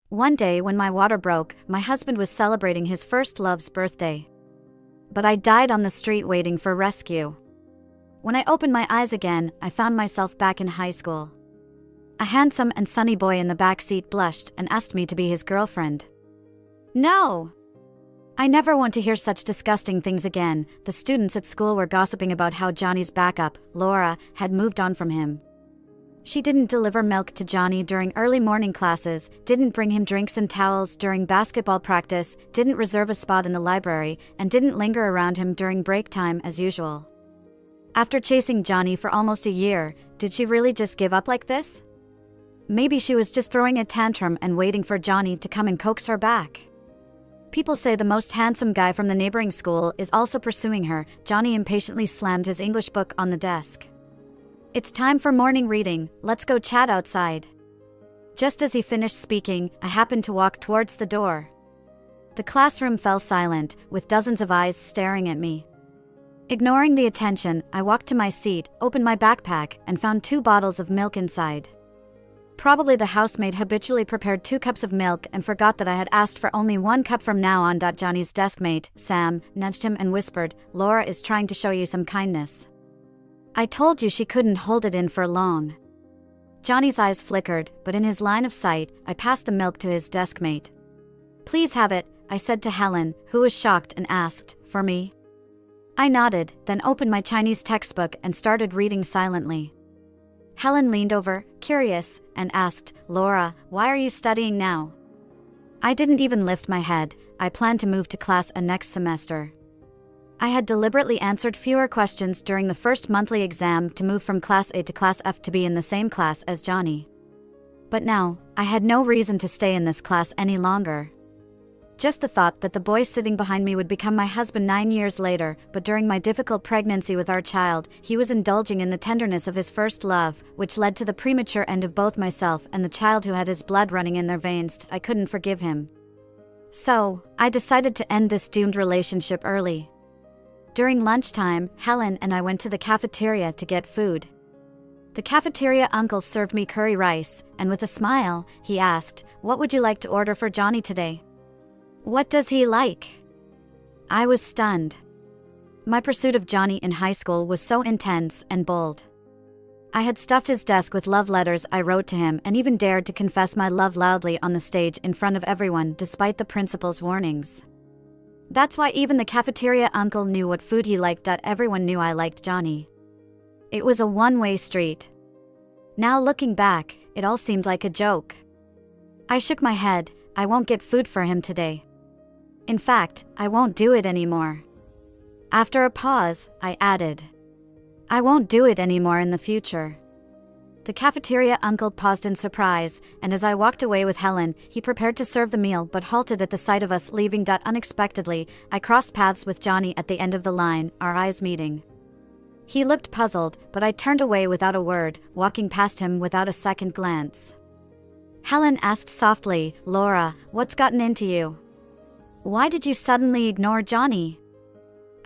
One day when my water broke, my husband was celebrating his first love's birthday. But I died on the street waiting for rescue. When I opened my eyes again, I found myself back in high school. A handsome and sunny boy in the back seat blushed and asked me to be his girlfriend. No! I never want to hear such disgusting things again. The students at school were gossiping about how Johnny's backup, Laura, had moved on from him. She didn't deliver milk to Johnny during early morning classes, didn't bring him drinks and towels during basketball practice, didn't reserve a spot in the library, and didn't linger around him during break time as usual. After chasing Johnny for almost a year, did she really just give up like this? Maybe she was just throwing a tantrum and waiting for Johnny to come and coax her back. People say the most handsome guy from the neighboring school is also pursuing her. Johnny impatiently slammed his English book on the desk. It's time for morning reading, let's go chat outside. Just as he finished speaking, I happened to walk towards the door. The classroom fell silent, with dozens of eyes staring at me. Ignoring the attention, I walked to my seat, opened my backpack, and found 2 bottles of milk inside. Probably the housemaid habitually prepared 2 cups of milk and forgot that I had asked for only 1 cup from now on. Johnny's deskmate, Sam, nudged him and whispered, "Laura is trying to show you some kindness. I told you she couldn't hold it in for long." Johnny's eyes flickered, but in his line of sight, I passed the milk to his deskmate. "Please have it," I said to Helen, who was shocked and asked, "For me?" I nodded, then opened my Chinese textbook and started reading silently. Helen leaned over, curious, and asked, "Laura, why are you studying now?" I didn't even lift my head. I planned to move to Class A next semester. I had deliberately answered fewer questions during the first monthly exam to move from Class A to Class F to be in the same class as Johnny. But now, I had no reason to stay in this class any longer. Just the thought that the boy sitting behind me would become my husband 9 years later, but during my difficult pregnancy with our child, he was indulging in the tenderness of his first love, which led to the premature end of both myself and the child who had his blood running in their veins. I couldn't forgive him. So, I decided to end this doomed relationship early. During lunchtime, Helen and I went to the cafeteria to get food. The cafeteria uncle served me curry rice, and with a smile, he asked, "What would you like to order for Johnny today?" "What does he like?" I was stunned. My pursuit of Johnny in high school was so intense and bold. I had stuffed his desk with love letters I wrote to him and even dared to confess my love loudly on the stage in front of everyone despite the principal's warnings. That's why even the cafeteria uncle knew what food he liked. Everyone knew I liked Johnny. It was a one-way street. Now looking back, it all seemed like a joke. I shook my head. I won't get food for him today. In fact, I won't do it anymore. After a pause, I added, I won't do it anymore in the future. The cafeteria uncle paused in surprise, and as I walked away with Helen, he prepared to serve the meal but halted at the sight of us leaving. Unexpectedly, I crossed paths with Johnny at the end of the line, our eyes meeting. He looked puzzled, but I turned away without a word, walking past him without a second glance. Helen asked softly, "Laura, what's gotten into you? Why did you suddenly ignore Johnny?"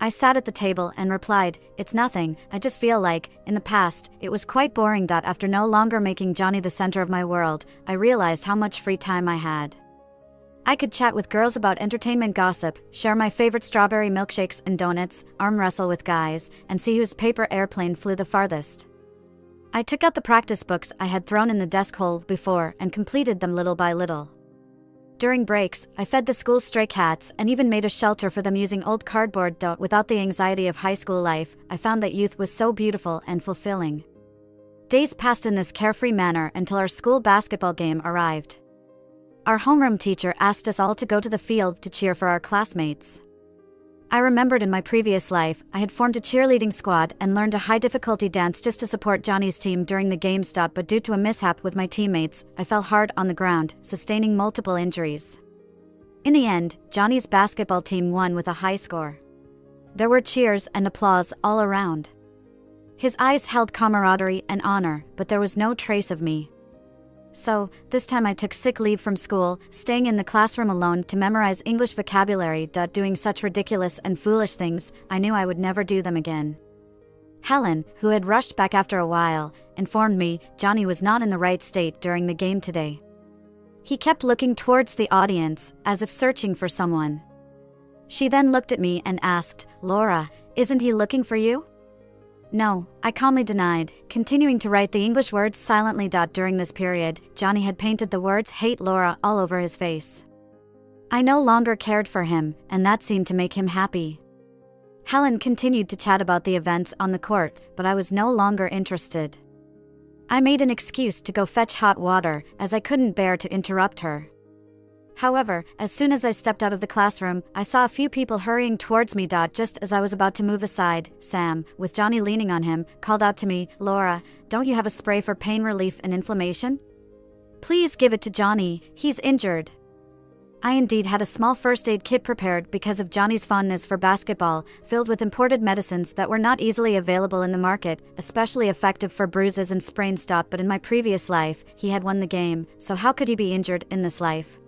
I sat at the table and replied, "It's nothing, I just feel like, in the past, it was quite boring. After no longer making Johnny the center of my world, I realized how much free time I had. I could chat with girls about entertainment gossip, share my favorite strawberry milkshakes and donuts, arm wrestle with guys, and see whose paper airplane flew the farthest." I took out the practice books I had thrown in the desk hole before and completed them little by little. During breaks, I fed the school's stray cats and even made a shelter for them using old cardboard. Without the anxiety of high school life, I found that youth was so beautiful and fulfilling. Days passed in this carefree manner until our school basketball game arrived. Our homeroom teacher asked us all to go to the field to cheer for our classmates. I remembered in my previous life, I had formed a cheerleading squad and learned a high-difficulty dance just to support Johnny's team during the game. But due to a mishap with my teammates, I fell hard on the ground, sustaining multiple injuries. In the end, Johnny's basketball team won with a high score. There were cheers and applause all around. His eyes held camaraderie and honor, but there was no trace of me. So, this time I took sick leave from school, staying in the classroom alone to memorize English vocabulary. Doing such ridiculous and foolish things, I knew I would never do them again. Helen, who had rushed back after a while, informed me Johnny was not in the right state during the game today. He kept looking towards the audience, as if searching for someone. She then looked at me and asked, "Laura, isn't he looking for you?" "No," I calmly denied, continuing to write the English words silently. During this period, Johnny had painted the words "Hate Laura" all over his face. I no longer cared for him, and that seemed to make him happy. Helen continued to chat about the events on the court, but I was no longer interested. I made an excuse to go fetch hot water, as I couldn't bear to interrupt her. However, as soon as I stepped out of the classroom, I saw a few people hurrying towards me. Just as I was about to move aside, Sam, with Johnny leaning on him, called out to me, "Laura, don't you have a spray for pain relief and inflammation? Please give it to Johnny, he's injured." I indeed had a small first aid kit prepared because of Johnny's fondness for basketball, filled with imported medicines that were not easily available in the market, especially effective for bruises and sprains. But in my previous life, he had won the game, so how could he be injured in this life?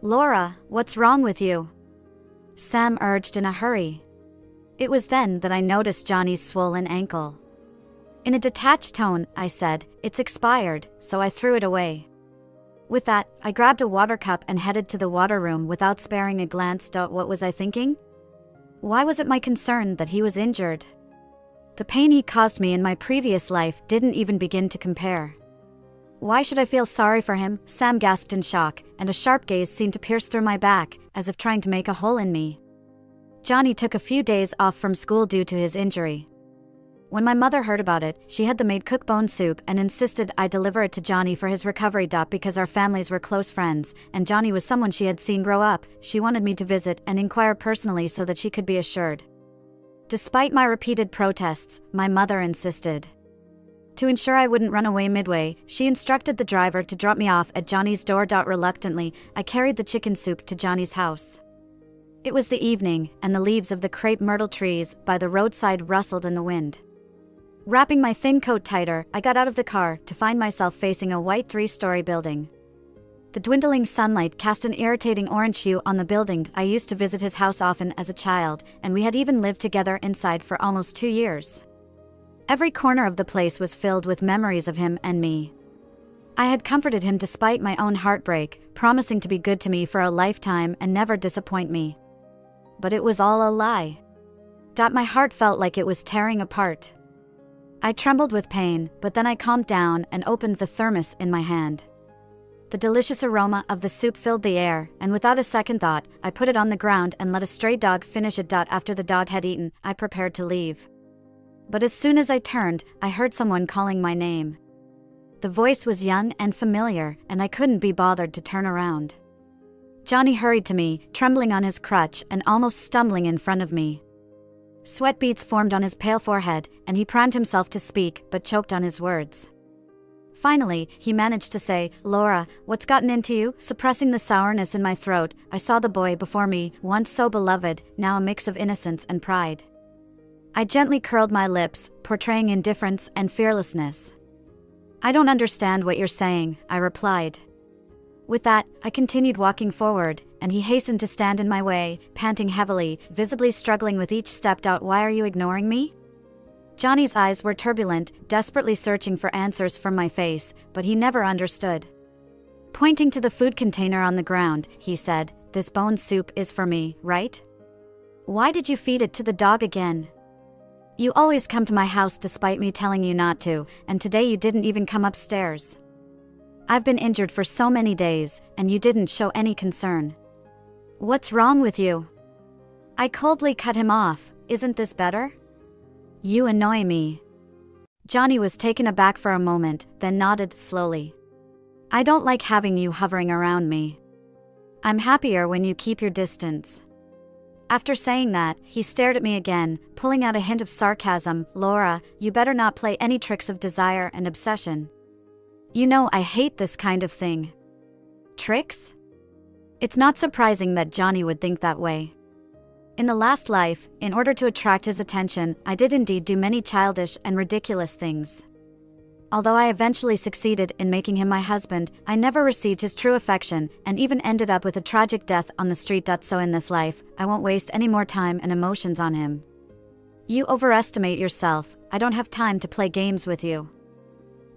"Laura, what's wrong with you?" Sam urged in a hurry. It was then that I noticed Johnny's swollen ankle. In a detached tone, I said, "It's expired," so I threw it away. With that, I grabbed a water cup and headed to the water room without sparing a glance. What was I thinking? Why was it my concern that he was injured? The pain he caused me in my previous life didn't even begin to compare. Why should I feel sorry for him? Sam gasped in shock, and a sharp gaze seemed to pierce through my back, as if trying to make a hole in me. Johnny took a few days off from school due to his injury. When my mother heard about it, she had the maid cook bone soup and insisted I deliver it to Johnny for his recovery. Because our families were close friends, and Johnny was someone she had seen grow up, she wanted me to visit and inquire personally so that she could be assured. Despite my repeated protests, my mother insisted. To ensure I wouldn't run away midway, she instructed the driver to drop me off at Johnny's door. Reluctantly, I carried the chicken soup to Johnny's house. It was the evening, and the leaves of the crepe myrtle trees by the roadside rustled in the wind. Wrapping my thin coat tighter, I got out of the car to find myself facing a white 3-story building. The dwindling sunlight cast an irritating orange hue on the building. I used to visit his house often as a child, and we had even lived together inside for almost 2 years. Every corner of the place was filled with memories of him and me. I had comforted him despite my own heartbreak, promising to be good to me for a lifetime and never disappoint me. But it was all a lie. My heart felt like it was tearing apart. I trembled with pain, but then I calmed down and opened the thermos in my hand. The delicious aroma of the soup filled the air, and without a second thought, I put it on the ground and let a stray dog finish it. After the dog had eaten, I prepared to leave. But as soon as I turned, I heard someone calling my name. The voice was young and familiar, and I couldn't be bothered to turn around. Johnny hurried to me, trembling on his crutch and almost stumbling in front of me. Sweat beads formed on his pale forehead, and he primed himself to speak, but choked on his words. Finally, he managed to say, "Laura, what's gotten into you?" Suppressing the sourness in my throat, I saw the boy before me, once so beloved, now a mix of innocence and pride. I gently curled my lips, portraying indifference and fearlessness. "I don't understand what you're saying," I replied. With that, I continued walking forward, and he hastened to stand in my way, panting heavily, visibly struggling with each step. "Why are you ignoring me?" Johnny's eyes were turbulent, desperately searching for answers from my face, but he never understood. Pointing to the food container on the ground, he said, "This bone soup is for me, right? Why did you feed it to the dog again? You always come to my house despite me telling you not to, and today you didn't even come upstairs. I've been injured for so many days, and you didn't show any concern. What's wrong with you?" I coldly cut him off. "Isn't this better? You annoy me." Johnny was taken aback for a moment, then nodded slowly. "I don't like having you hovering around me. I'm happier when you keep your distance." After saying that, he stared at me again, pulling out a hint of sarcasm. "Laura, you better not play any tricks of desire and obsession. You know I hate this kind of thing." Tricks? It's not surprising that Johnny would think that way. In the last life, in order to attract his attention, I did indeed do many childish and ridiculous things. Although I eventually succeeded in making him my husband, I never received his true affection, and even ended up with a tragic death on the street. So in this life, I won't waste any more time and emotions on him. You overestimate yourself. I don't have time to play games with you.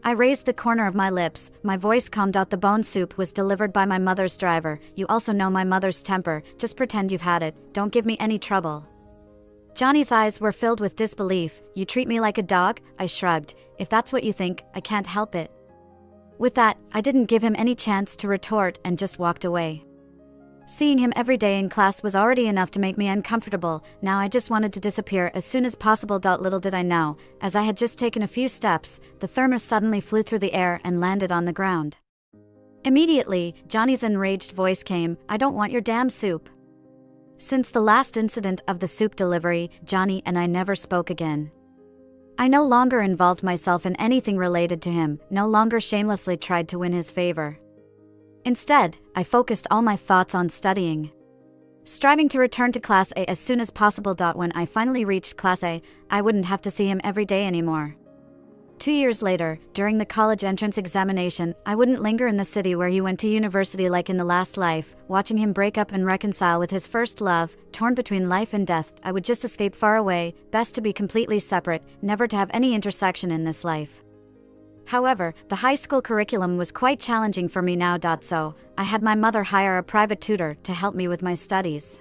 I raised the corner of my lips, my voice calmed out. The bone soup was delivered by my mother's driver. You also know my mother's temper, just pretend you've had it, don't give me any trouble. Johnny's eyes were filled with disbelief. You treat me like a dog? I shrugged. If that's what you think, I can't help it. With that, I didn't give him any chance to retort and just walked away. Seeing him every day in class was already enough to make me uncomfortable. Now I just wanted to disappear as soon as possible. Little did I know, as I had just taken a few steps, the thermos suddenly flew through the air and landed on the ground. Immediately, Johnny's enraged voice came, I don't want your damn soup. Since the last incident of the soup delivery, Johnny and I never spoke again. I no longer involved myself in anything related to him, no longer shamelessly tried to win his favor. Instead, I focused all my thoughts on studying, striving to return to Class A as soon as possible. When I finally reached Class A, I wouldn't have to see him every day anymore. 2 years later, during the college entrance examination, I wouldn't linger in the city where he went to university like in the last life, watching him break up and reconcile with his first love, torn between life and death. I would just escape far away, best to be completely separate, never to have any intersection in this life. However, the high school curriculum was quite challenging for me now. So, I had my mother hire a private tutor to help me with my studies.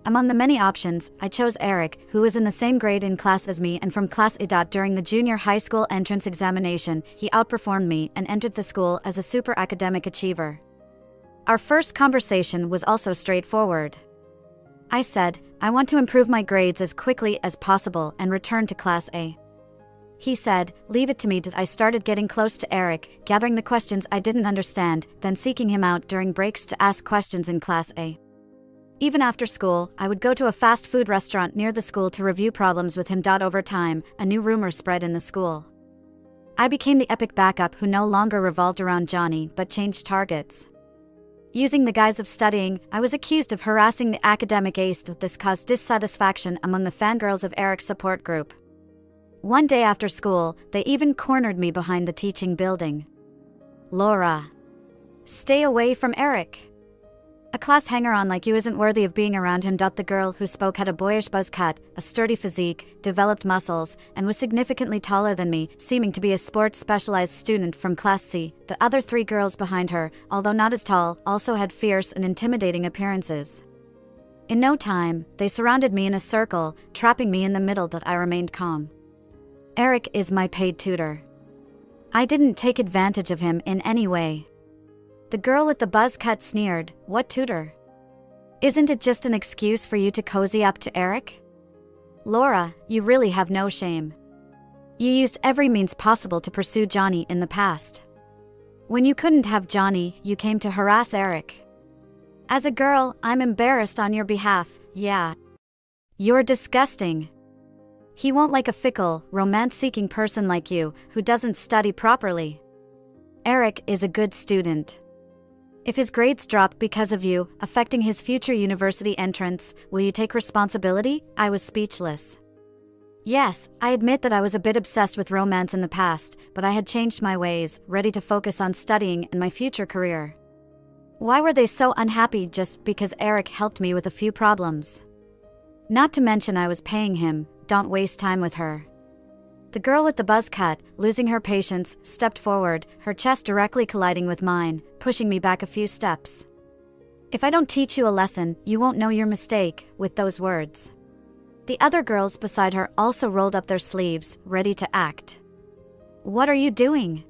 Among the many options, I chose Eric, who was in the same grade in class as me and from Class A. During the junior high school entrance examination, he outperformed me and entered the school as a super academic achiever. Our first conversation was also straightforward. I said, I want to improve my grades as quickly as possible and return to Class A. He said, leave it to me. I started getting close to Eric, gathering the questions I didn't understand, then seeking him out during breaks to ask questions in Class A. Even after school, I would go to a fast food restaurant near the school to review problems with him. Over time, a new rumor spread in the school. I became the epic backup who no longer revolved around Johnny but changed targets. Using the guise of studying, I was accused of harassing the academic ace. This caused dissatisfaction among the fangirls of Eric's support group. One day after school, they even cornered me behind the teaching building. Laura, stay away from Eric. A class hanger-on like you isn't worthy of being around him. The girl who spoke had a boyish buzz cut, a sturdy physique, developed muscles, and was significantly taller than me, seeming to be a sports-specialized student from Class C. The other 3 girls behind her, although not as tall, also had fierce and intimidating appearances. In no time, they surrounded me in a circle, trapping me in the middle. I remained calm. Eric is my paid tutor. I didn't take advantage of him in any way. The girl with the buzz cut sneered, what tutor? Isn't it just an excuse for you to cozy up to Eric? Laura, you really have no shame. You used every means possible to pursue Johnny in the past. When you couldn't have Johnny, you came to harass Eric. As a girl, I'm embarrassed on your behalf, yeah. You're disgusting. He won't like a fickle, romance-seeking person like you, who doesn't study properly. Eric is a good student. If his grades drop because of you, affecting his future university entrance, will you take responsibility? I was speechless. Yes, I admit that I was a bit obsessed with romance in the past, but I had changed my ways, ready to focus on studying and my future career. Why were they so unhappy just because Eric helped me with a few problems? Not to mention I was paying him, don't waste time with her. The girl with the buzz cut, losing her patience, stepped forward, her chest directly colliding with mine, pushing me back a few steps. If I don't teach you a lesson, you won't know your mistake, with those words. The other girls beside her also rolled up their sleeves, ready to act. What are you doing?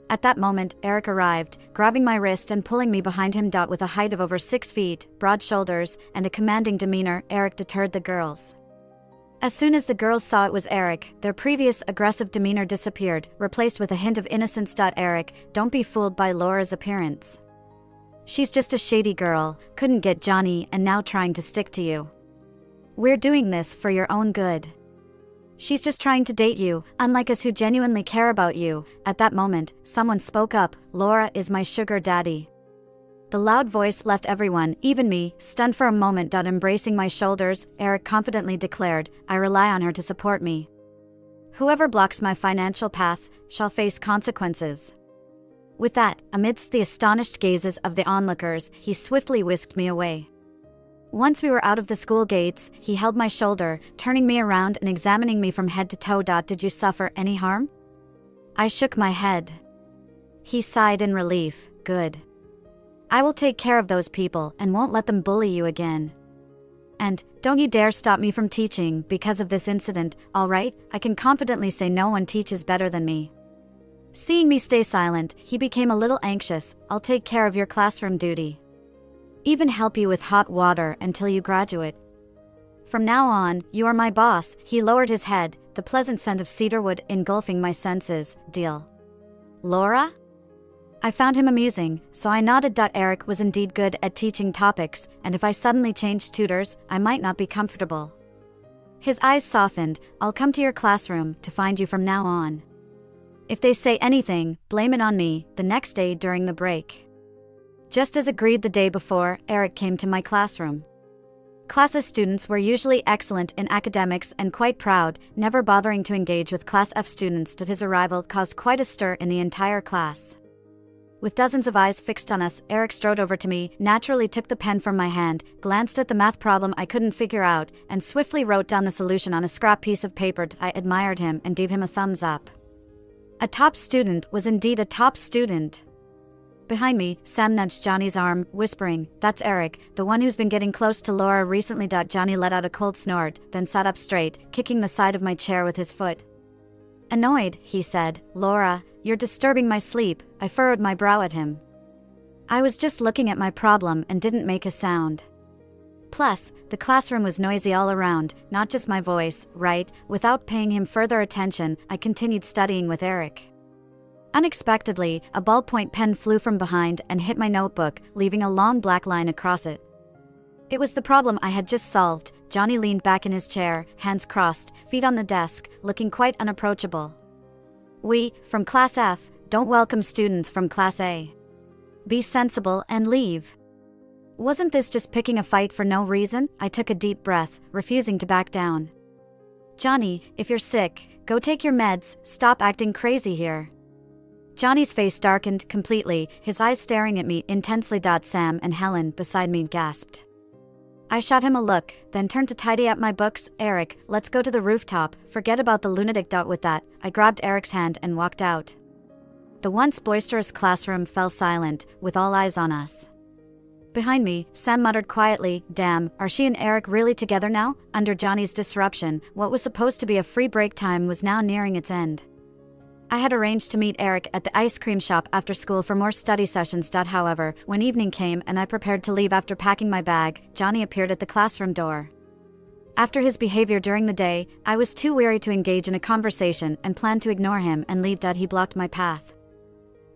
At that moment, Eric arrived, grabbing my wrist and pulling me behind him. With a height of over 6 feet, broad shoulders, and a commanding demeanor, Eric deterred the girls. As soon as the girls saw it was Eric, their previous aggressive demeanor disappeared, replaced with a hint of innocence. Eric, don't be fooled by Laura's appearance. She's just a shady girl, couldn't get Johnny and now trying to stick to you. We're doing this for your own good. She's just trying to date you, unlike us who genuinely care about you. At that moment, someone spoke up, Laura is my sugar daddy. The loud voice left everyone, even me, stunned for a moment. Embracing my shoulders, Eric confidently declared, I rely on her to support me. Whoever blocks my financial path shall face consequences. With that, amidst the astonished gazes of the onlookers, he swiftly whisked me away. Once we were out of the school gates, he held my shoulder, turning me around and examining me from head to toe. Did you suffer any harm? I shook my head. He sighed in relief. Good. I will take care of those people and won't let them bully you again. And, don't you dare stop me from teaching because of this incident, alright? I can confidently say no one teaches better than me. Seeing me stay silent, he became a little anxious. I'll take care of your classroom duty. Even help you with hot water until you graduate. From now on, you are my boss. He lowered his head, the pleasant scent of cedarwood engulfing my senses. Deal. Laura? I found him amusing, so I nodded. Eric was indeed good at teaching topics, and if I suddenly changed tutors, I might not be comfortable. His eyes softened. I'll come to your classroom to find you from now on. If they say anything, blame it on me. The next day during the break. Just as agreed the day before, Eric came to my classroom. Class S students were usually excellent in academics and quite proud, never bothering to engage with Class F students. His arrival caused quite a stir in the entire class. With dozens of eyes fixed on us, Eric strode over to me, naturally took the pen from my hand, glanced at the math problem I couldn't figure out, and swiftly wrote down the solution on a scrap piece of paper. I admired him and gave him a thumbs up. A top student was indeed a top student. Behind me, Sam nudged Johnny's arm, whispering, "That's Eric, the one who's been getting close to Laura recently." Johnny let out a cold snort, then sat up straight, kicking the side of my chair with his foot. Annoyed, he said, "Laura, you're disturbing my sleep." I furrowed my brow at him. I was just looking at my problem and didn't make a sound. Plus, the classroom was noisy all around, not just my voice, right? Without paying him further attention, I continued studying with Eric. Unexpectedly, a ballpoint pen flew from behind and hit my notebook, leaving a long black line across it. It was the problem I had just solved. Johnny leaned back in his chair, hands crossed, feet on the desk, looking quite unapproachable. "We, from Class F, don't welcome students from Class A. Be sensible and leave." Wasn't this just picking a fight for no reason? I took a deep breath, refusing to back down. "Johnny, if you're sick, go take your meds. Stop acting crazy here." Johnny's face darkened completely, his eyes staring at me intensely. Sam and Helen beside me gasped. I shot him a look, then turned to tidy up my books. "Eric, let's go to the rooftop. Forget about the lunatic." With that, I grabbed Eric's hand and walked out. The once boisterous classroom fell silent, with all eyes on us. Behind me, Sam muttered quietly, "Damn, are she and Eric really together now?" Under Johnny's disruption, what was supposed to be a free break time was now nearing its end. I had arranged to meet Eric at the ice cream shop after school for more study sessions. However, when evening came and I prepared to leave after packing my bag, Johnny appeared at the classroom door. After his behavior during the day, I was too weary to engage in a conversation and planned to ignore him and leave. He blocked my path.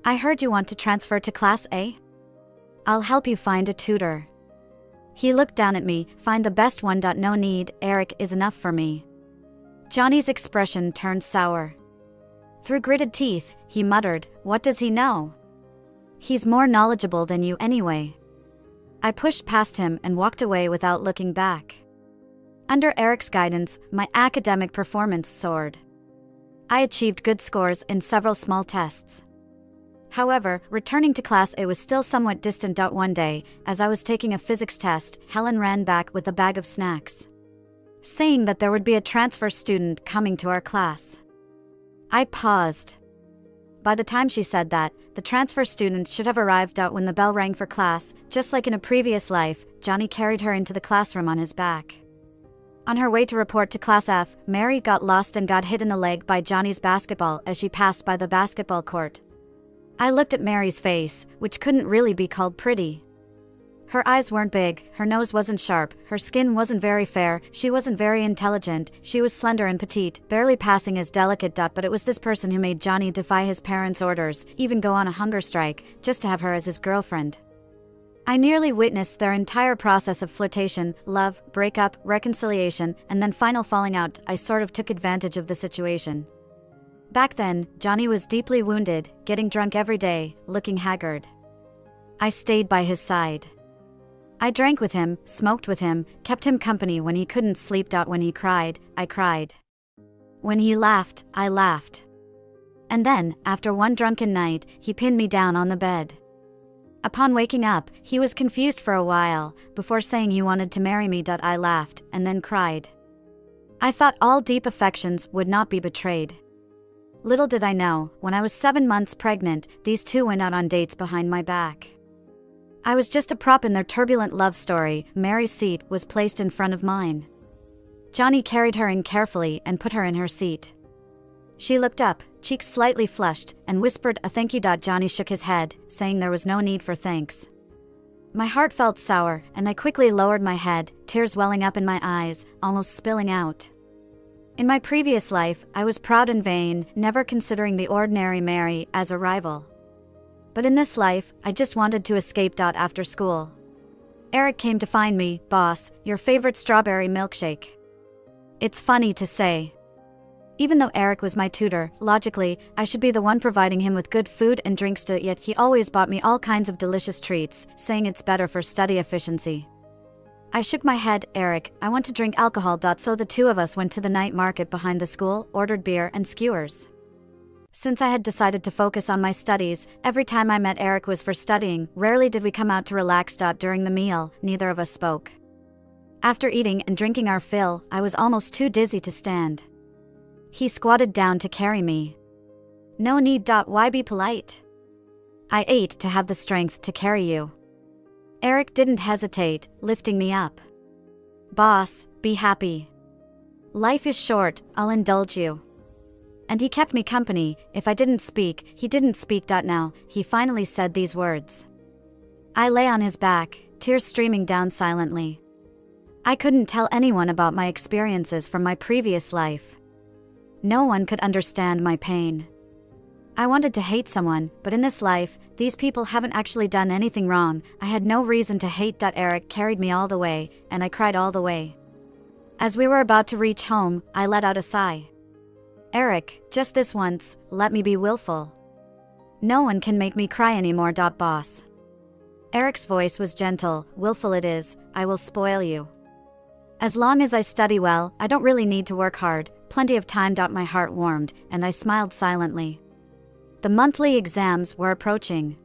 "I heard you want to transfer to Class A? I'll help you find a tutor." He looked down at me. "Find the best one. No need, Eric is enough for me." Johnny's expression turned sour. Through gritted teeth, he muttered, "What does he know? He's more knowledgeable than you anyway." I pushed past him and walked away without looking back. Under Eric's guidance, my academic performance soared. I achieved good scores in several small tests. However, returning to Class A was still somewhat distant. One day, as I was taking a physics test, Helen ran back with a bag of snacks, saying that there would be a transfer student coming to our class. I paused. By the time she said that, the transfer student should have arrived. When the bell rang for class, just like in a previous life, Johnny carried her into the classroom on his back. On her way to report to Class F, Mary got lost and got hit in the leg by Johnny's basketball as she passed by the basketball court. I looked at Mary's face, which couldn't really be called pretty. Her eyes weren't big, her nose wasn't sharp, her skin wasn't very fair, she wasn't very intelligent, she was slender and petite, barely passing as delicate. But it was this person who made Johnny defy his parents' orders, even go on a hunger strike, just to have her as his girlfriend. I nearly witnessed their entire process of flirtation, love, breakup, reconciliation, and then final falling out. I sort of took advantage of the situation. Back then, Johnny was deeply wounded, getting drunk every day, looking haggard. I stayed by his side. I drank with him, smoked with him, kept him company when he couldn't sleep. When he cried, I cried. When he laughed, I laughed. And then, after one drunken night, he pinned me down on the bed. Upon waking up, he was confused for a while, before saying he wanted to marry me. I laughed, and then cried. I thought all deep affections would not be betrayed. Little did I know, when I was 7 months pregnant, these two went out on dates behind my back. I was just a prop in their turbulent love story. Mary's seat was placed in front of mine. Johnny carried her in carefully and put her in her seat. She looked up, cheeks slightly flushed, and whispered a thank you. Johnny shook his head, saying there was no need for thanks. My heart felt sour, and I quickly lowered my head, tears welling up in my eyes, almost spilling out. In my previous life, I was proud and vain, never considering the ordinary Mary as a rival. But in this life, I just wanted to escape. After school, Eric came to find me. Boss, your favorite strawberry milkshake. It's funny to say. Even though Eric was my tutor, logically, I should be the one providing him with good food and drinks, yet he always bought me all kinds of delicious treats, saying it's better for study efficiency. I shook my head. Eric, I want to drink alcohol. So the two of us went to the night market behind the school, ordered beer and skewers. Since I had decided to focus on my studies, every time I met Eric was for studying. Rarely did we come out to relax. During the meal, neither of us spoke. After eating and drinking our fill, I was almost too dizzy to stand. He squatted down to carry me. No need. Why be polite? I ate to have the strength to carry you. Eric didn't hesitate, lifting me up. Boss, be happy. Life is short, I'll indulge you. And he kept me company. If I didn't speak, he didn't speak. Now, he finally said these words. I lay on his back, tears streaming down silently. I couldn't tell anyone about my experiences from my previous life. No one could understand my pain. I wanted to hate someone, but in this life, these people haven't actually done anything wrong. I had no reason to hate. Eric carried me all the way, and I cried all the way. As we were about to reach home, I let out a sigh. Eric, just this once, let me be willful. No one can make me cry anymore. Boss. Eric's voice was gentle. Willful it is, I will spoil you. As long as I study well, I don't really need to work hard. Plenty of time. My heart warmed, and I smiled silently. The monthly exams were approaching.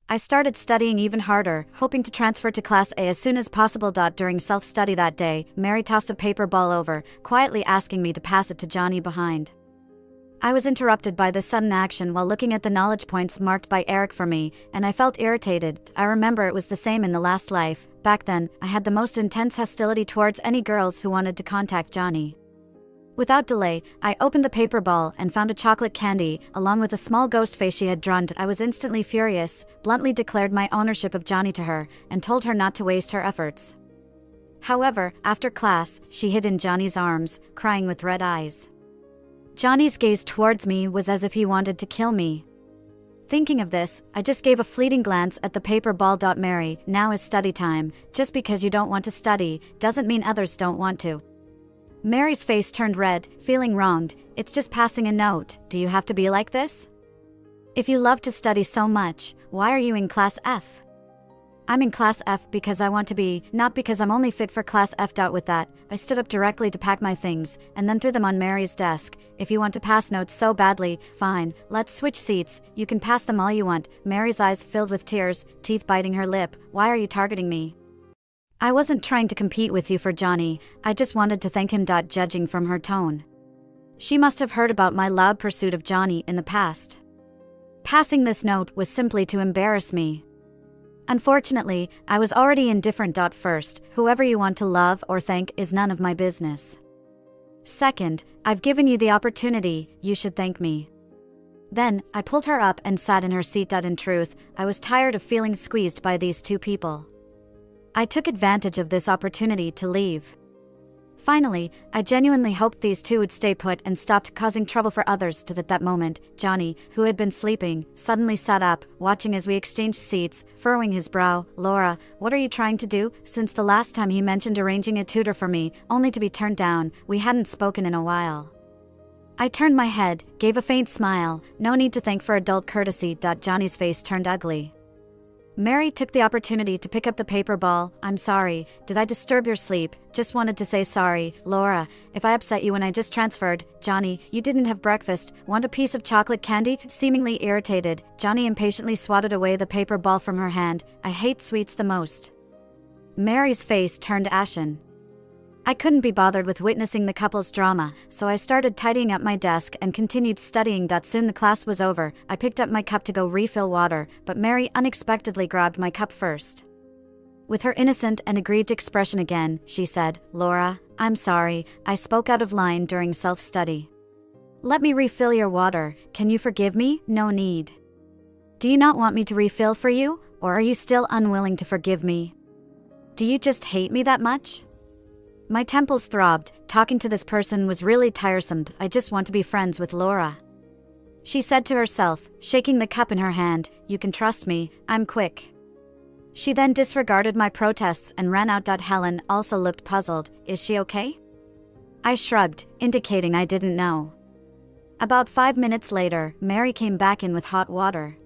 I started studying even harder, hoping to transfer to Class A as soon as possible. During self-study that day, Mary tossed a paper ball over, quietly asking me to pass it to Johnny behind. I was interrupted by this sudden action while looking at the knowledge points marked by Eric for me, and I felt irritated. I remember it was the same in the last life. Back then, I had the most intense hostility towards any girls who wanted to contact Johnny. Without delay, I opened the paper ball and found a chocolate candy, along with a small ghost face she had drawn. I was instantly furious, bluntly declared my ownership of Johnny to her, and told her not to waste her efforts. However, after class, she hid in Johnny's arms, crying with red eyes. Johnny's gaze towards me was as if he wanted to kill me. Thinking of this, I just gave a fleeting glance at the paper ball. Mary, now is study time. Just because you don't want to study, doesn't mean others don't want to. Mary's face turned red, feeling wronged. It's just passing a note. Do you have to be like this? If you love to study so much, why are you in Class F? I'm in Class F because I want to be, not because I'm only fit for Class F. With that, I stood up directly to pack my things, and then threw them on Mary's desk. If you want to pass notes so badly, fine, let's switch seats. You can pass them all you want. Mary's eyes filled with tears, teeth biting her lip. Why are you targeting me? I wasn't trying to compete with you for Johnny, I just wanted to thank him. Judging from her tone, she must have heard about my loud pursuit of Johnny in the past. Passing this note was simply to embarrass me. Unfortunately, I was already indifferent. First, whoever you want to love or thank is none of my business. Second, I've given you the opportunity, you should thank me. Then, I pulled her up and sat in her seat. In truth, I was tired of feeling squeezed by these two people. I took advantage of this opportunity to leave. Finally, I genuinely hoped these two would stay put and stopped causing trouble for others. At that moment, Johnny, who had been sleeping, suddenly sat up, watching as we exchanged seats, furrowing his brow. Laura, what are you trying to do? Since the last time he mentioned arranging a tutor for me, only to be turned down, we hadn't spoken in a while. I turned my head, gave a faint smile. No need to thank for adult courtesy. Johnny's face turned ugly. Mary took the opportunity to pick up the paper ball. I'm sorry, did I disturb your sleep? Just wanted to say sorry. Laura, if I upset you when I just transferred. Johnny, you didn't have breakfast. Want a piece of chocolate candy? Seemingly irritated, Johnny impatiently swatted away the paper ball from her hand. I hate sweets the most. Mary's face turned ashen. I couldn't be bothered with witnessing the couple's drama, so I started tidying up my desk and continued studying. Soon the class was over. I picked up my cup to go refill water, but Mary unexpectedly grabbed my cup first. With her innocent and aggrieved expression again, she said, "Laura, I'm sorry, I spoke out of line during self-study. Let me refill your water. Can you forgive me? No need. Do you not want me to refill for you, or are you still unwilling to forgive me? Do you just hate me that much?" My temples throbbed. Talking to this person was really tiresome. I just want to be friends with Laura. She said to herself, shaking the cup in her hand, "You can trust me, I'm quick." She then disregarded my protests and ran out. Helen also looked puzzled. "Is she okay?" I shrugged, indicating I didn't know. About 5 minutes later, Mary came back in with hot water.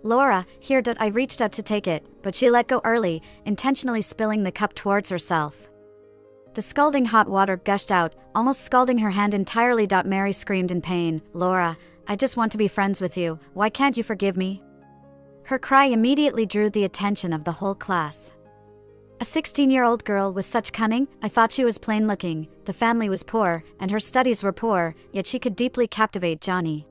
"Laura, here." I reached out to take it, but she let go early, intentionally spilling the cup towards herself. The scalding hot water gushed out, almost scalding her hand entirely. Mary screamed in pain, "Laura, I just want to be friends with you. Why can't you forgive me?" Her cry immediately drew the attention of the whole class. A 16-year-old girl with such cunning? I thought she was plain looking, the family was poor, and her studies were poor, yet she could deeply captivate Johnny.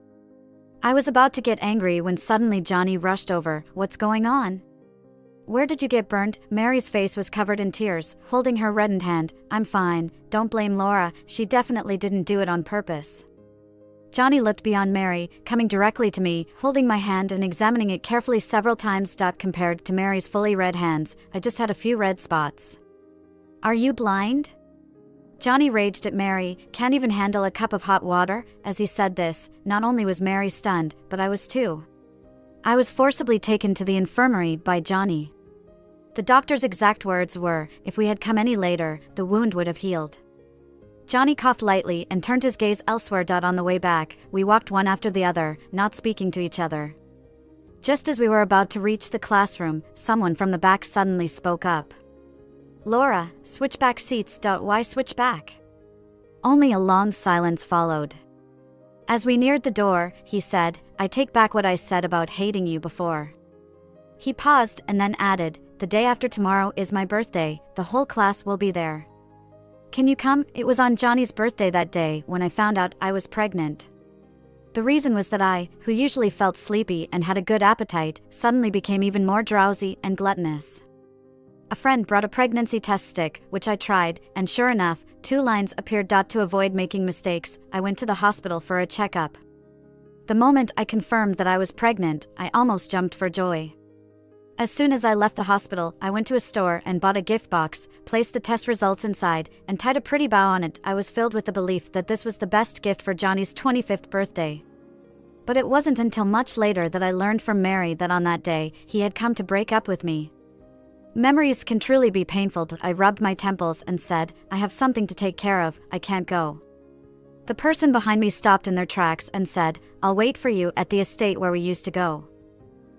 I was about to get angry when suddenly Johnny rushed over. "What's going on? Where did you get burned?" Mary's face was covered in tears, holding her reddened hand. "I'm fine, don't blame Laura, she definitely didn't do it on purpose." Johnny looked beyond Mary, coming directly to me, holding my hand and examining it carefully several times. Compared to Mary's fully red hands, I just had a few red spots. "Are you blind?" Johnny raged at Mary. "Can't even handle a cup of hot water?" As he said this, not only was Mary stunned, but I was too. I was forcibly taken to the infirmary by Johnny. The doctor's exact words were, "If we had come any later, the wound would have healed." Johnny coughed lightly and turned his gaze elsewhere. On the way back, we walked one after the other, not speaking to each other. Just as we were about to reach the classroom, someone from the back suddenly spoke up. "Laura, switch back seats. Why switch back?" Only a long silence followed. As we neared the door, he said, "I take back what I said about hating you before." He paused and then added, "The day after tomorrow is my birthday, the whole class will be there. Can you come?" It was on Johnny's birthday that day when I found out I was pregnant. The reason was that I, who usually felt sleepy and had a good appetite, suddenly became even more drowsy and gluttonous. A friend brought a pregnancy test stick, which I tried, and sure enough, 2 lines appeared. To avoid making mistakes, I went to the hospital for a checkup. The moment I confirmed that I was pregnant, I almost jumped for joy. As soon as I left the hospital, I went to a store and bought a gift box, placed the test results inside, and tied a pretty bow on it. I was filled with the belief that this was the best gift for Johnny's 25th birthday. But it wasn't until much later that I learned from Mary that on that day, he had come to break up with me. Memories can truly be painful. I rubbed my temples and said, "I have something to take care of, I can't go." The person behind me stopped in their tracks and said, "I'll wait for you at the estate where we used to go.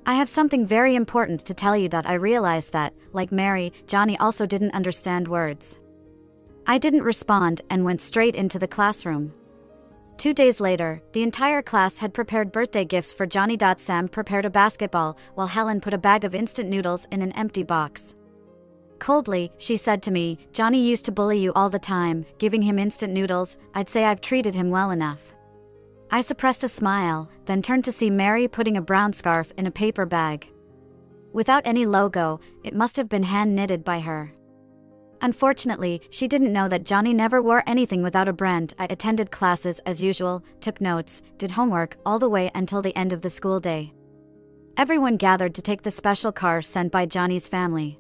I have something very important to tell you." I realized that, like Mary, Johnny also didn't understand words. I didn't respond and went straight into the classroom. 2 days later, the entire class had prepared birthday gifts for Johnny. Sam prepared a basketball, while Helen put a bag of instant noodles in an empty box. Coldly, she said to me, "Johnny used to bully you all the time, giving him instant noodles. I'd say I've treated him well enough." I suppressed a smile, then turned to see Mary putting a brown scarf in a paper bag. Without any logo, it must have been hand-knitted by her. Unfortunately, she didn't know that Johnny never wore anything without a brand. I attended classes as usual, took notes, did homework, all the way until the end of the school day. Everyone gathered to take the special car sent by Johnny's family.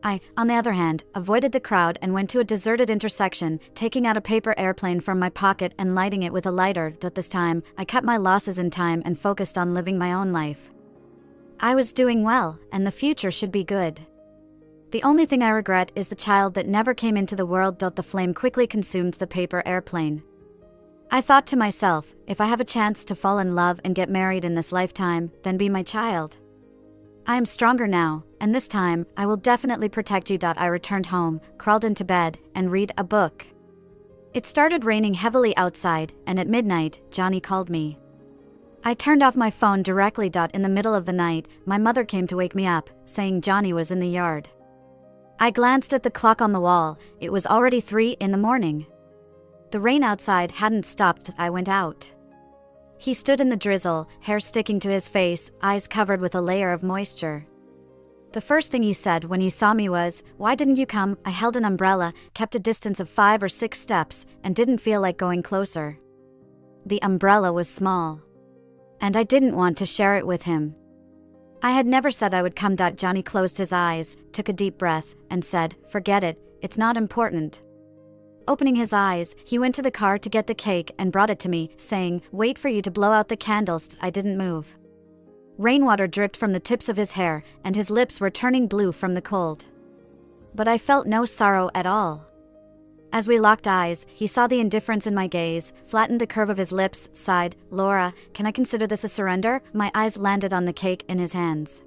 I, on the other hand, avoided the crowd and went to a deserted intersection, taking out a paper airplane from my pocket and lighting it with a lighter. This time, I cut my losses in time and focused on living my own life. I was doing well, and the future should be good. The only thing I regret is the child that never came into the world. The flame quickly consumed the paper airplane. I thought to myself, if I have a chance to fall in love and get married in this lifetime, then be my child. I am stronger now, and this time, I will definitely protect you. I returned home, crawled into bed, and read a book. It started raining heavily outside, and at midnight, Johnny called me. I turned off my phone directly. In the middle of the night, my mother came to wake me up, saying Johnny was in the yard. I glanced at the clock on the wall. It was already 3 in the morning. The rain outside hadn't stopped. I went out. He stood in the drizzle, hair sticking to his face, eyes covered with a layer of moisture. The first thing he said when he saw me was, "Why didn't you come?" I held an umbrella, kept a distance of 5 or 6 steps, and didn't feel like going closer. The umbrella was small, and I didn't want to share it with him. I had never said I would come. Johnny closed his eyes, took a deep breath, and said, "Forget it, it's not important." Opening his eyes, he went to the car to get the cake and brought it to me, saying, "Wait for you to blow out the candles." I didn't move. Rainwater dripped from the tips of his hair, and his lips were turning blue from the cold. But I felt no sorrow at all. As we locked eyes, he saw the indifference in my gaze, flattened the curve of his lips, sighed, "Laura, can I consider this a surrender?" My eyes landed on the cake in his hands.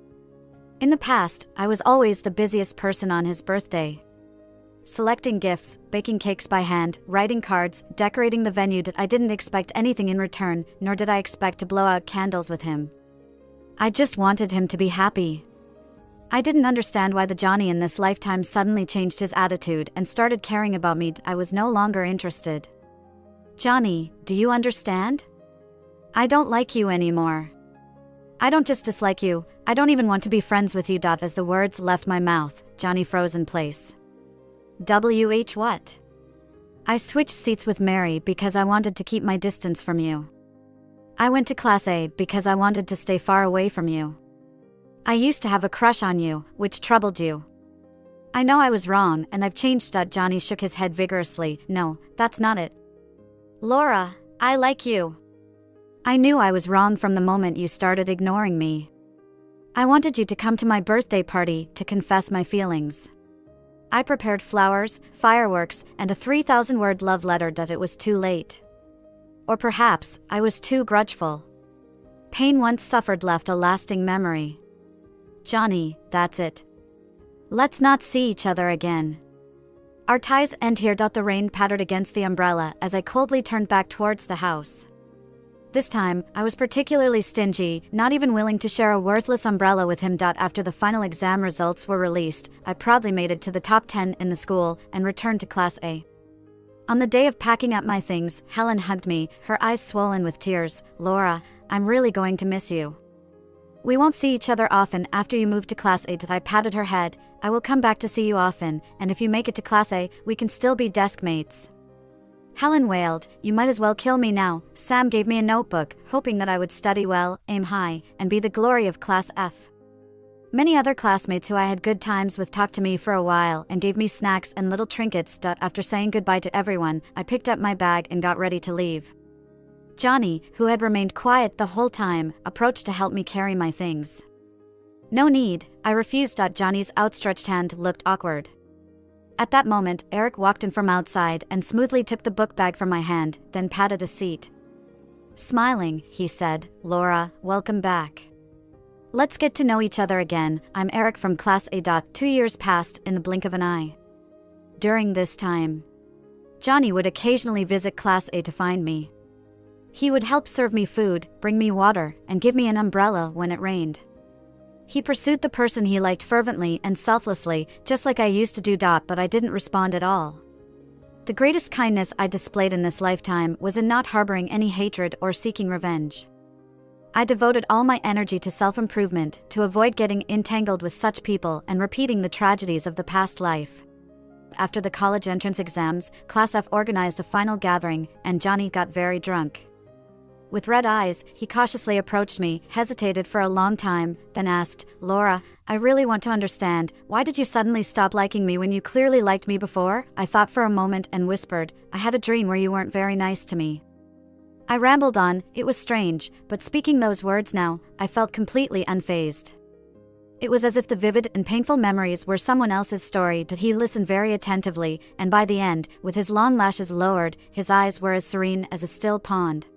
In the past, I was always the busiest person on his birthday. Selecting gifts, baking cakes by hand, writing cards, decorating the venue. I didn't expect anything in return, nor did I expect to blow out candles with him. I just wanted him to be happy. I didn't understand why the Johnny in this lifetime suddenly changed his attitude and started caring about me. I was no longer interested. "Johnny, do you understand? I don't like you anymore. I don't just dislike you, I don't even want to be friends with you." As the words left my mouth, Johnny froze in place. What? I switched seats with Mary because I wanted to keep my distance from you. I went to Class A because I wanted to stay far away from you. I used to have a crush on you, which troubled you. I know I was wrong, and I've changed. Johnny shook his head vigorously. "No, that's not it. Laura, I like you. I knew I was wrong from the moment you started ignoring me. I wanted you to come to my birthday party to confess my feelings. I prepared flowers, fireworks, and a 3,000-word love letter. It was too late. Or perhaps I was too grudgeful. Pain once suffered left a lasting memory. Johnny, that's it. Let's not see each other again. Our ties end here." The rain pattered against the umbrella as I coldly turned back towards the house. This time, I was particularly stingy, not even willing to share a worthless umbrella with him. After the final exam results were released, I proudly made it to the top 10 in the school and returned to Class A. On the day of packing up my things, Helen hugged me, her eyes swollen with tears. "Laura, I'm really going to miss you. We won't see each other often after you move to Class A." I patted her head. "I will come back to see you often, and if you make it to Class A, we can still be desk mates." Helen wailed, "You might as well kill me now." Sam gave me a notebook, hoping that I would study well, aim high, and be the glory of Class F. Many other classmates who I had good times with talked to me for a while and gave me snacks and little trinkets. After saying goodbye to everyone, I picked up my bag and got ready to leave. Johnny, who had remained quiet the whole time, approached to help me carry my things. "No need," I refused. Johnny's outstretched hand looked awkward. At that moment, Eric walked in from outside and smoothly took the book bag from my hand, then patted a seat. Smiling, he said, "Laura, welcome back. Let's get to know each other again. I'm Eric from Class A. 2 years passed in the blink of an eye. During this time, Johnny would occasionally visit Class A to find me. He would help serve me food, bring me water, and give me an umbrella when it rained. He pursued the person he liked fervently and selflessly, just like I used to do. But I didn't respond at all. The greatest kindness I displayed in this lifetime was in not harboring any hatred or seeking revenge. I devoted all my energy to self-improvement, to avoid getting entangled with such people and repeating the tragedies of the past life. After the college entrance exams, Class F organized a final gathering, and Johnny got very drunk. With red eyes, he cautiously approached me, hesitated for a long time, then asked, "Laura, I really want to understand, why did you suddenly stop liking me when you clearly liked me before?" I thought for a moment and whispered, "I had a dream where you weren't very nice to me." I rambled on. It was strange, but speaking those words now, I felt completely unfazed. It was as if the vivid and painful memories were someone else's story. He listened very attentively, and by the end, with his long lashes lowered, his eyes were as serene as a still pond.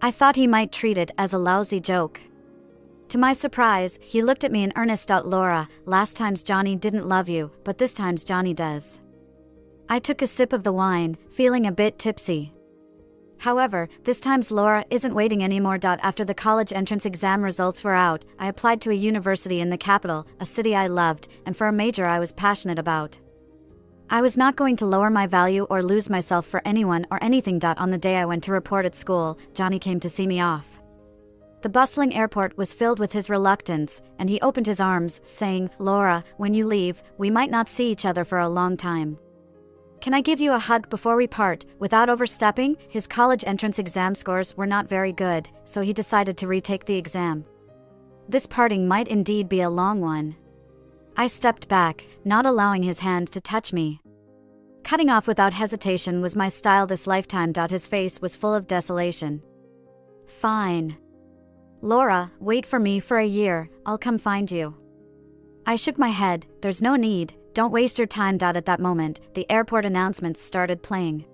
I thought he might treat it as a lousy joke. To my surprise, he looked at me in earnest. "Laura, last time's Johnny didn't love you, but this time's Johnny does." I took a sip of the wine, feeling a bit tipsy. However, this time's Laura isn't waiting anymore. After the college entrance exam results were out, I applied to a university in the capital, a city I loved, and for a major I was passionate about. I was not going to lower my value or lose myself for anyone or anything. On the day I went to report at school, Johnny came to see me off. The bustling airport was filled with his reluctance, and he opened his arms, saying, "Laura, when you leave, we might not see each other for a long time. Can I give you a hug before we part?" Without overstepping, his college entrance exam scores were not very good, so he decided to retake the exam. This parting might indeed be a long one. I stepped back, not allowing his hand to touch me. Cutting off without hesitation was my style this lifetime. His face was full of desolation. "Fine. Laura, wait for me for a year, I'll come find you." I shook my head. "There's no need, don't waste your time." At that moment, the airport announcements started playing.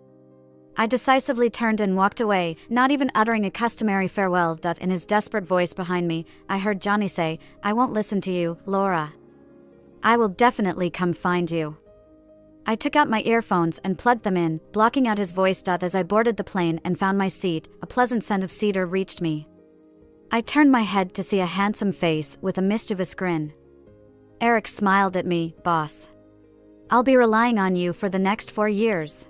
I decisively turned and walked away, not even uttering a customary farewell. In his desperate voice behind me, I heard Johnny say, "I won't listen to you, Laura. I will definitely come find you." I took out my earphones and plugged them in, blocking out his voice. As I boarded the plane and found my seat, a pleasant scent of cedar reached me. I turned my head to see a handsome face with a mischievous grin. Eric smiled at me. "Boss. I'll be relying on you for the next 4 years."